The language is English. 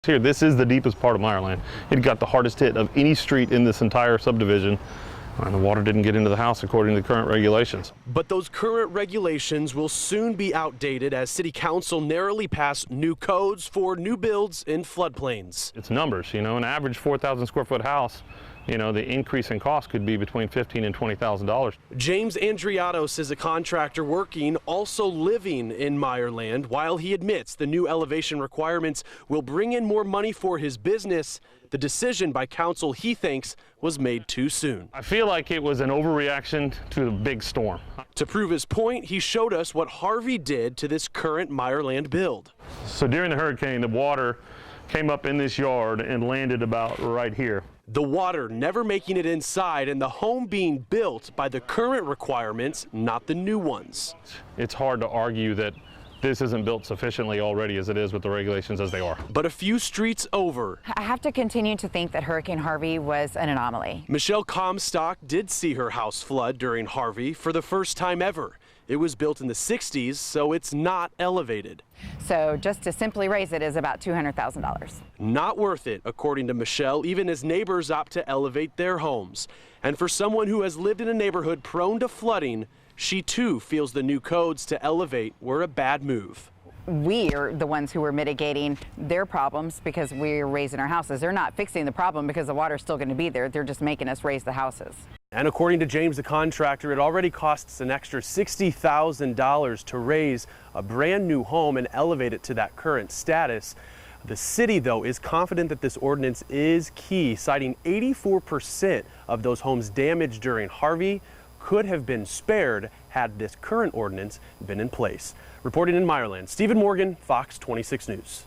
Here, this is the deepest part of Meyerland. It got the hardest hit of any street in this entire subdivision, and the water didn't get into the house according to the current regulations. But those current regulations will soon be outdated as City Council narrowly passed new codes for new builds in floodplains. It's numbers, you know, an average 4,000 square foot house, you know, the increase in cost could be between $15,000 and $20,000. James Andriatos is a contractor working, also living in Meyerland. While he admits the new elevation requirements will bring in more money for his business, the decision by council, he thinks, was made too soon. I feel like it was an overreaction to the big storm. To prove his point, he showed us what Harvey did to this current Meyerland build. So during the hurricane, the water came up in this yard and landed about right here. The water never making it inside and the home being built by the current requirements, not the new ones. It's hard to argue that this isn't built sufficiently already as it is with the regulations as they are. But a few streets over, I have to continue to think that Hurricane Harvey was an anomaly. Michelle Comstock did see her house flood during Harvey for the first time ever. It was built in the 60s, so it's not elevated. So just to simply raise it is about $200,000. Not worth it, according to Michelle, even as neighbors opt to elevate their homes. And for someone who has lived in a neighborhood prone to flooding, she too feels the new codes to elevate were a bad move. We are the ones who are mitigating their problems because we're raising our houses. They're not fixing the problem because the water's still going to be there. They're just making us raise the houses. And according to James, the contractor, it already costs an extra $60,000 to raise a brand new home and elevate it to that current status. The city, though, is confident that this ordinance is key, citing 84% of those homes damaged during Harvey could have been spared had this current ordinance been in place. Reporting in Meyerland, Stephen Morgan, Fox 26 News.